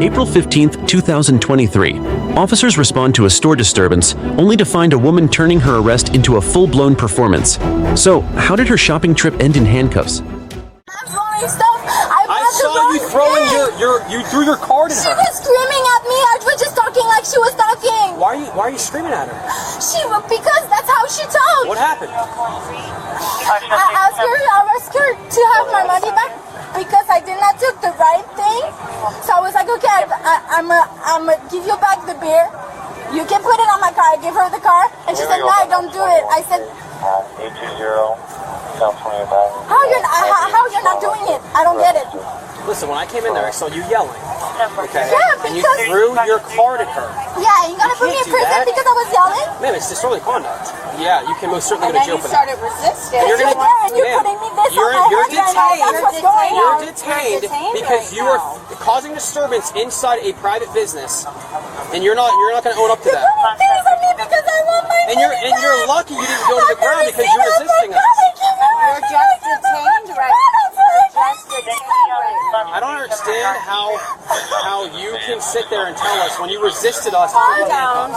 April 15th, 2023. Officers respond to a store disturbance, only to find a woman turning her arrest into a full-blown performance. So, how did her shopping trip end in handcuffs? I saw you throwing you threw your card in her. She was screaming at me. I was just talking like she was talking. Why are you screaming at her? Because that's how she talked. What happened? I asked her to have my money back because I did not do the right thing. So I was like, okay, I'm gonna give you back the beer. You can put it on my car. I gave her the car, and she said, no, I don't do it. I said, 820. How you're not doing it? I don't get it. Listen, when I came in there, I saw you yelling. Okay. Yeah, and you threw your card at her. Yeah, you gonna put me in prison because I was yelling? Ma'am, it's disorderly conduct. Yeah, you can most certainly go to jail for that. And you started resisting. You're putting me this on my you're head right now. That's what's going on. You're detained because you are causing disturbance inside a private business, and you're not going to own up to that. You're putting things on me because I want my money And you're lucky you didn't go to the ground because you're resisting us. You're just detained right now. I don't understand how you can sit there and tell us when you resisted us. Calm down.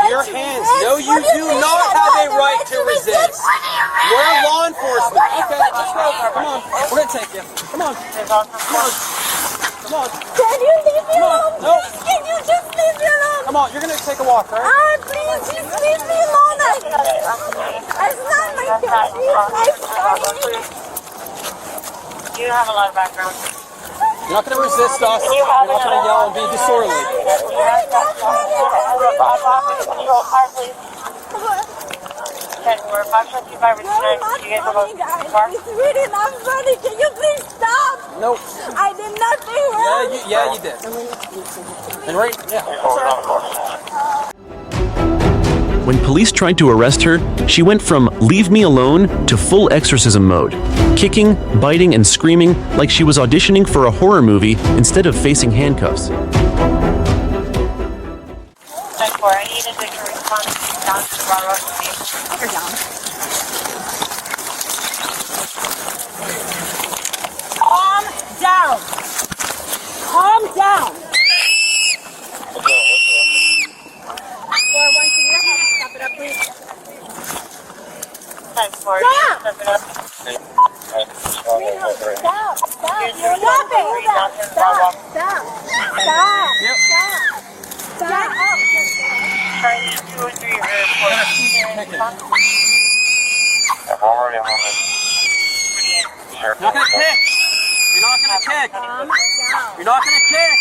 Your hands. No, you do not have a right to resist. We're law enforcement. Okay, let's go. Come on. We're going to take you. Come on. Come on. Come on. Can you leave me alone? No. Can you just leave me alone? Come on. You're going to take a walk, right? Please, just leave me alone. It's not my country. I'm sorry. You have a lot of background. You're not going to resist us. You're not going to yell and be disorderly. We're approximately 5 or 6. You guys have a car? It's really not funny. Can you please stop? Nope. I did nothing wrong. Yeah, you did. And right, yeah. When police tried to arrest her, she went from leave me alone to full exorcism mode, kicking, biting, and screaming like she was auditioning for a horror movie instead of facing handcuffs. 10-4, I need a victim response down to the bar road. You're down. Calm down. Calm down. Stop it up, please. 10-4, Stop! step it up. Stop! Stop! Stop it! Stop! Stop! Yep. Stop! Trying to 2 or 3 report. You're not going to kick. You're not going to kick. You're not going to kick.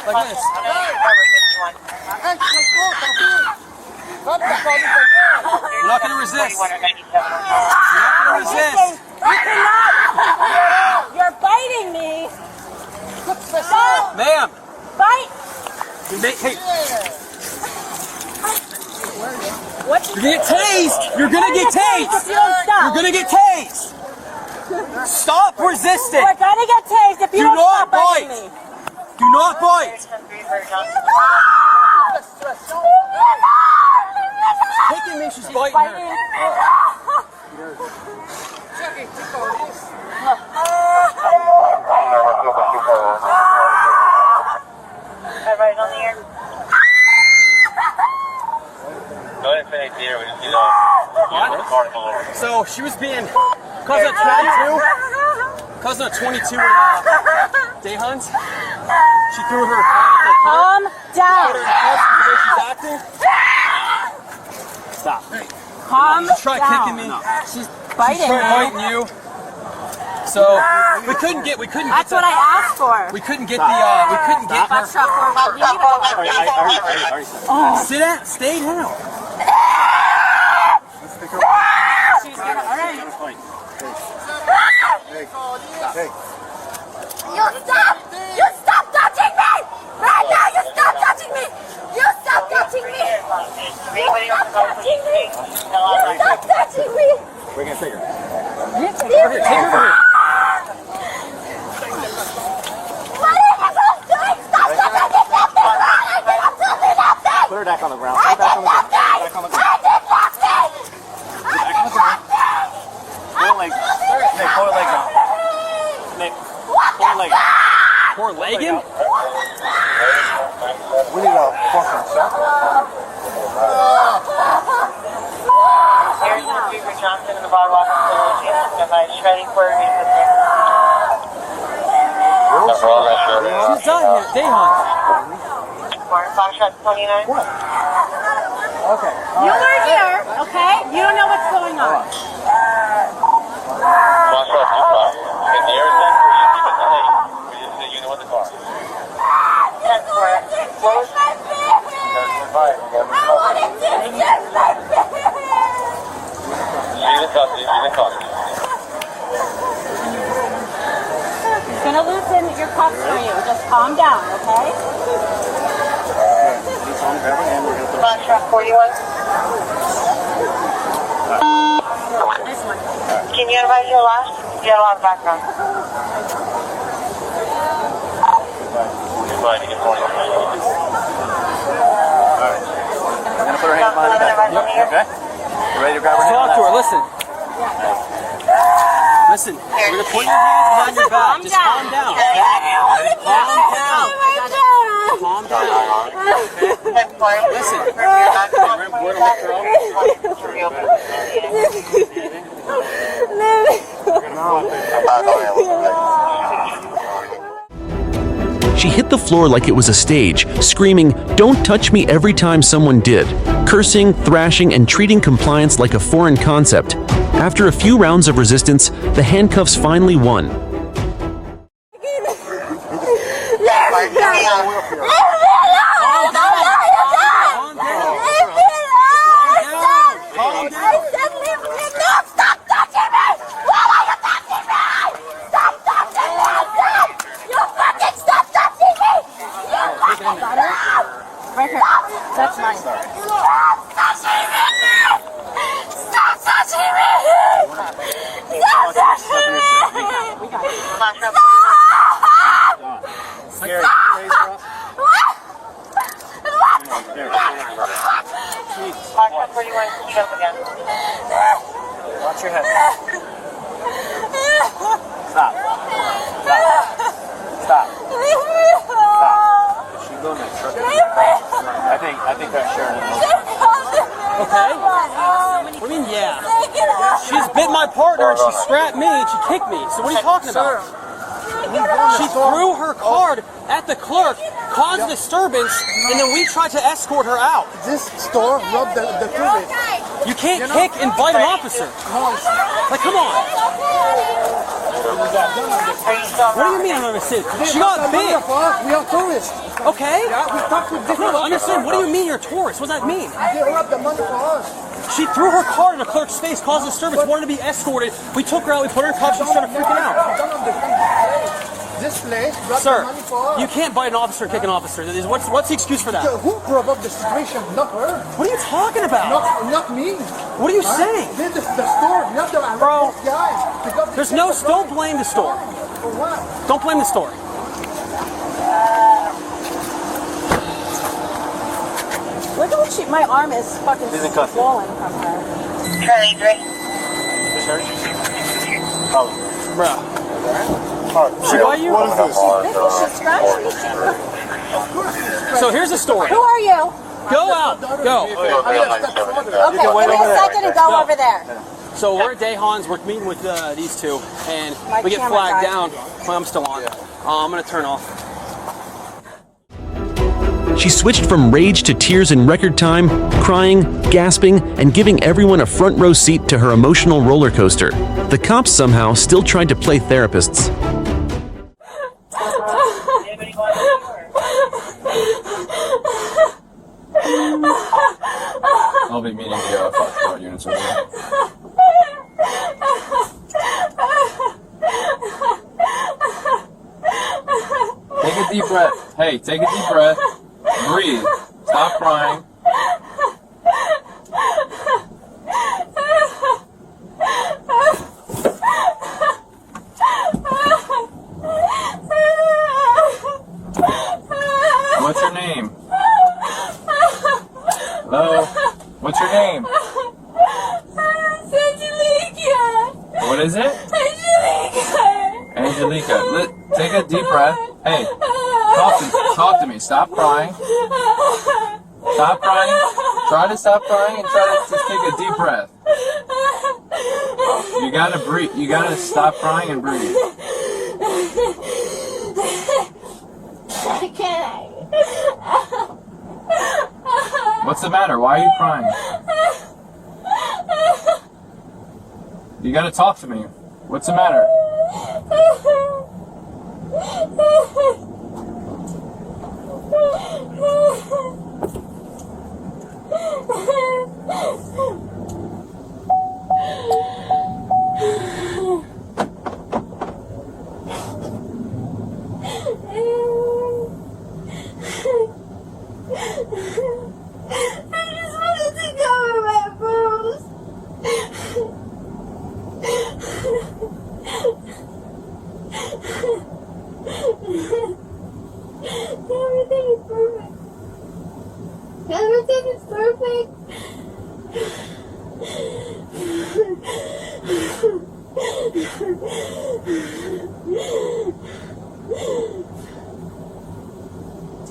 Like this. You're not going to resist. You're not going to resist. You cannot! You're biting me! Stop! Ma'am. Bite! Hey. What? You're going to get tased. You're going to get tased. If you don't stop. You're going to get tased. Stop resisting. We're gonna get tased if you Do don't not stop biting bite. me. Do not bite. Kicking me, she's biting her. Right on the air. So she was being cousin of 22 in day hunts. She threw her Calm down. Stop. Calm She tried down. kicking me. She's She biting tried me. biting you. So we couldn't get That's what I asked for. we couldn't get her. Sit down. Stay down. She's gonna, all right. You stop! You stop touching me! Right now, you stop touching me! You stop touching me! You stop touching me! You stop touching me! We're gonna take her. Take her. What are you doing? Stop touching me! Something wrong! I did absolutely her back on the ground. Put her back on the ground. Put her back on the ground. Put her back on the ground. Pull her leg. Nick, pull her leg out. Nick, pull her leg out. Poor Legan? We need a fucking shot. Here's Reaper Johnson in the boardwalk facility. Shredding for a reason. She's done here. Day hunt. Foxtrot 29. What? Okay. You were here, okay? You don't know what's going on. Foxtrot 25. In the air center, you keep it delayed. We just see a unit with the car. That's correct. What was that? He's gonna loosen your cuffs for you. Just calm down, okay? Foxtrot 41. This one. Can you advise your last? You had a lot of background. Fine, you get 40. I'm gonna put her hands behind her back. Yep. Okay. You ready to grab her hand? Talk to her. Listen. Listen. We're gonna put your hands behind your back. Just calm down. Okay? Calm down. Calm down. Okay? Listen. We're gonna lift her She hit the floor like it was a stage, screaming, "Don't touch me" every time someone did, cursing, thrashing, and treating compliance like a foreign concept. After a few rounds of resistance, the handcuffs finally won. Right here. That's mine. Stop touching me! Stop touching me! Stop touching me! We got it. Stop! Gary, can you raise her up? Foxtrot 41, speed up again. Watch your head. Stop. Stop. She's going to truck. I think that's Sharon. Okay? What do you mean, yeah? She's bit my partner and she scrapped me and she kicked me. So what are you talking about? She threw her card at the clerk, caused disturbance, and then we tried to escort her out. This store robbed the tourists. You can't kick and bite an officer. Like, come on. What do you mean I'm not understanding? She got bit. We are tourists. Okay? Yeah, we talked with I different. don't understand. What do you mean you're a tourist? What does that mean? They robbed the money for us. She threw her card in a clerk's face, caused disturbance, wanted to be escorted. We took her out, we put her in cuffs, she started freaking out. This place robbed the Sir, money for us. you can't bite an officer and kick an officer. What's the excuse for that? Who provoked the situation? Not her. What are you talking about? Not me. What are you saying? This is the store, not the Bro, guy. Because There's no, don't blame the store. For what? Don't blame the store. Look at what my arm is fucking swollen from her. Charlie 3. This hers? Probably. Bro. She Why you? What is this? She scratched me. So here's the story. Who are you? Go out. Go. Okay, give me a second and go over there. So we're at Dayhan's. We're meeting with these two, and My we get camera flagged died. down. Well, I'm still on. I'm gonna turn off. She switched from rage to tears in record time, crying, gasping, and giving everyone a front row seat to her emotional roller coaster. The cops somehow still tried to play therapists. Anybody want to I'll be meeting the Foxtrot units over there. Take a deep breath. Hey, take a deep breath. Breathe. Stop crying. What's your name? Hello? What's your name? Angelica. What is it? Angelica. Take a deep breath. Hey, talk to me. Stop crying. Stop crying. Try to stop crying and try to just take a deep breath. You gotta breathe. You gotta stop crying and breathe. I can't. What's the matter? Why are you crying? You gotta talk to me. What's the matter? I just wanted to cover my boobs. Everything is perfect. Everything is perfect.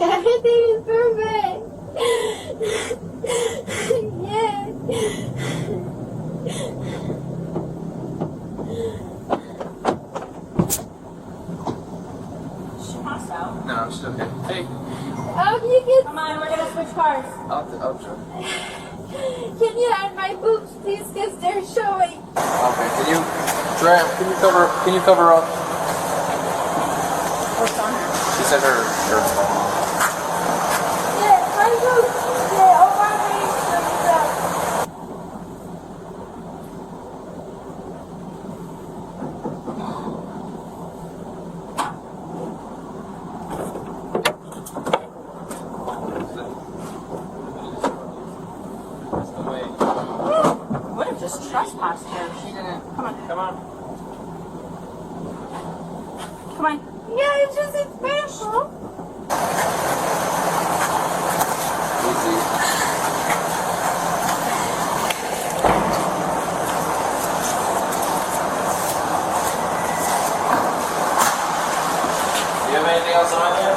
Everything is perfect. Yeah. She passed out. No, I'm still okay. Hey, How do you get? Come on, we're gonna switch cars. I'll try. Can you hide my boobs, please? Because they're showing. Okay, can you cover up? What's on her? She said her. Yes, my boobs. Yeah, oh my face. Would have just trespassed her if she didn't. Come on. Come on. Come on. Yeah, it's just it's painful. Easy. Do you have anything else on here?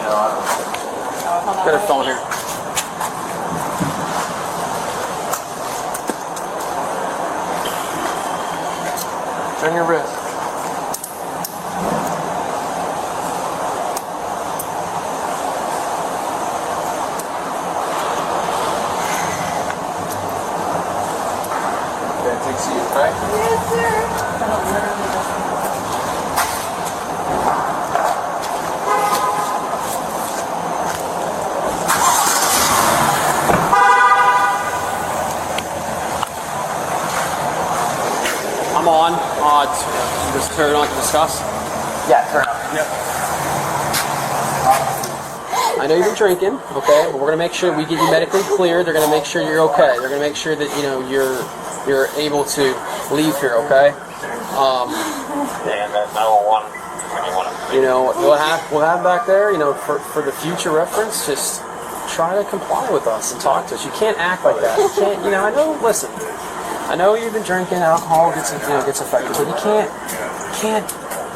No, I don't. Got her phone here. Turn your wrist. Okay, take a seat, okay? Yes, sir. I'm on. Just turn on to discuss. Yeah, turn up. Yep. I know you've been drinking, okay, but we're gonna make sure we get you medically cleared. They're gonna make sure you're okay. They're gonna make sure that you're able to leave here, okay? And that 911 when you want to. You know, we'll have back there, you know, for the future reference, just try to comply with us and talk to us. You can't act like that. You can't, you know, I know you've been drinking, alcohol gets affected, but you can't get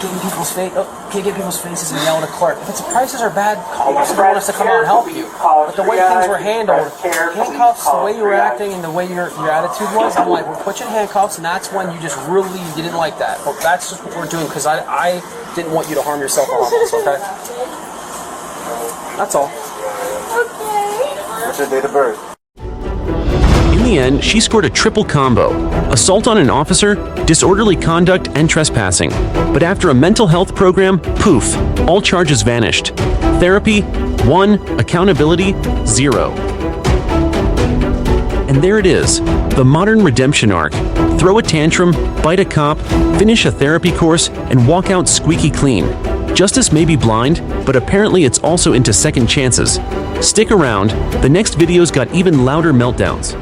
in people's faces and yell at a clerk. If it's prices are bad, call us and want us to come out and help you. But the way things were handled, handcuffs, the way you were acting and the way your attitude was, I'm like, we'll put you in handcuffs, and that's when you didn't like that. But that's just what we're doing, because I didn't want you to harm yourself or harm us, okay? That's all. Okay. What's your date of birth? In the end, she scored a triple combo: assault on an officer, disorderly conduct, and trespassing. But after a mental health program, poof, all charges vanished. Therapy, 1. Accountability, 0. And there it is, the modern redemption arc. Throw a tantrum, bite a cop, finish a therapy course, and walk out squeaky clean. Justice may be blind, but apparently it's also into second chances. Stick around, the next video's got even louder meltdowns.